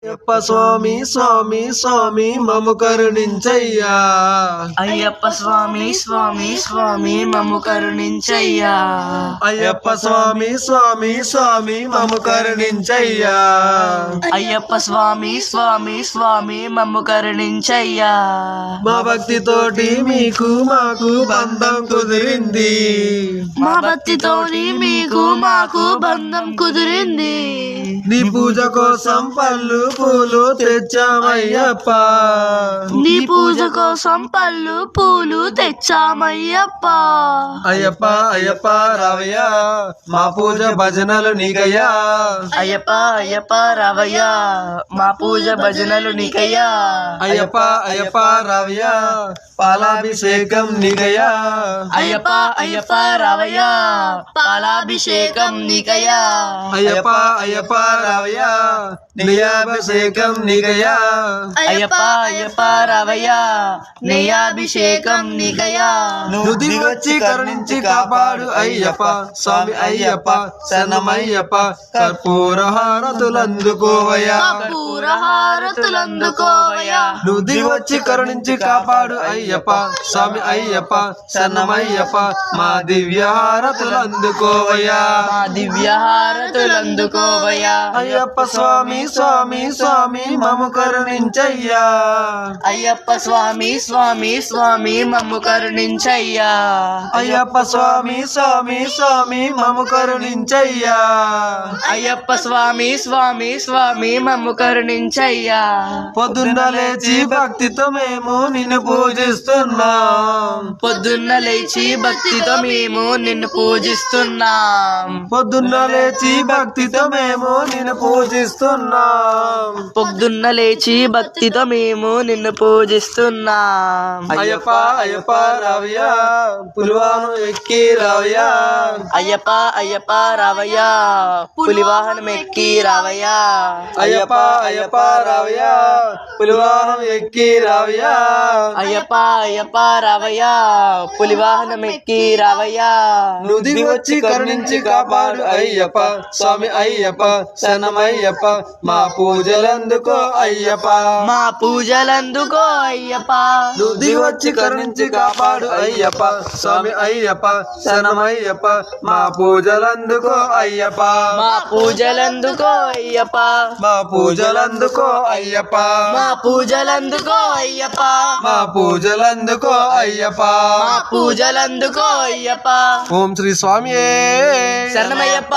అయ్యప్ప స్వామి స్వామి స్వామి మమ్ము కరుణించయ్యా. అయ్యప్ప స్వామి స్వామి స్వామి మమ్ము కరుణించయ్యా. అయ్యప్ప స్వామి స్వామి స్వామి మమ్ము కరుణించయ్యా. అయ్యప్ప స్వామి స్వామి స్వామి మమ్ము కరుణించయ్యా. మా భక్తితోటి మీకు మాకు బంధం కుదిరింది. మా భక్తితోని మీకు మాకు బంధం కుదిరింది. నీ పూజ కోసం పళ్ళు పూలు తెచ్చామయ్యప్ప. నీ పూజ కోసం పళ్ళు పూలు తెచ్చామయ్యప్ప. అయ్యప్ప అయ్యప్ప రావయ్యా మా పూజ భజనలు నీకయ్యా. అయ్యప్ప అయ్యప్ప రావయ్యా మా పూజ భజనలు నీకయ్యా. అయ్యప్ప అయ్యప్ప రావయ్యా పాలాభిషేకం నీకయ్యా. అయ్యప్ప అయ్యప్ప రావయ్యా పాలాభిషేకం నీకయ్యా. అయ్యప్ప అయ్యప్ప రావయ్యా నెయ్యాభిషేకం నీకయ్యా. అయ్యప్ప అయ్యప్ప రావయ్యా నెయ్యాభిషేకం నీకయ్యా. నువ్వు దిగొచ్చి కరుణించి కాపాడు అయ్యప్ప స్వామి అయ్యప్ప శరణమయ్యప్ప. కర్పూర హారతులందుకోవయ్యా. కర్పూర హారతులందుకోవయ్యా. నువ్వు దిగొచ్చి కరుణించి కాపాడు అయ్యప్ప స్వామి అయ్యప్ప శరణమయ్యప్ప. మా దివ్య హారతులందుకోవయ్యా. మా దివ్య హారతులందుకోవయ్యా. అయ్యప్ప స్వామి స్వామి స్వామి మమ్ము కరుణించయ్యా. అయ్యప్ప స్వామి స్వామి స్వామి మమ్ము కరుణించయ్యా. అయ్యప్ప స్వామి స్వామి స్వామి మమ్ము కరుణించయ్యా. అయ్యప్ప స్వామి స్వామి స్వామి మమ్ము కరుణించయ్యా. పొద్దున్న లేచి భక్తితో మేము నిన్ను పూజిస్తున్నాం. పొద్దున్న లేచి భక్తితో మేము నిన్ను పూజిస్తున్నాం. పొద్దున్న లేచి భక్తితో మేము నిన్ను పూజిస్తున్నాం. పొద్దున్న లేచి భక్తితో మేము నిన్ను పూజిస్తున్నాం. అయ్యప్ప అయ్యప్ప రావయ్యా పులివాను ఎక్కి రావయ్యా. అయ్యప్ప అయ్యప్ప రావయ్యా పులివాహనం ఎక్కి రావయ్యా. అయ్యప్ప అయ్యప్ప రావయ్యా పులివాను ఎక్కి రావయ్యా. అయ్యప్ప అయ్యప్ప రావయ్యా పులివాహనం ఎక్కి రావయ్యా. నువ్వు దిగి వచ్చి కరుణించి కాపాడు అయ్యప్ప స్వామి అయ్యప్ప శరణమయ్యప్ప. మా పూజలందుకో అయ్యప్ప. మా పూజలందుకో అయ్యప్ప. నువ్వు దిగి వచ్చి కరుణించి కాపాడు అయ్యప్ప స్వామి అయ్యప్ప శరణమయ్యప్ప. మా పూజలందుకో అయ్యప్ప. మా పూజలందుకో అయ్యప్ప. మా పూజలందుకో అయ్యప్ప. మా పూజలందుకో అయ్యప్ప. మా పూజలందుకో అయ్యప్ప. మా పూజలందుకో అయ్యప్ప. ఓం శ్రీ స్వామియే శరణమయ్యప్ప.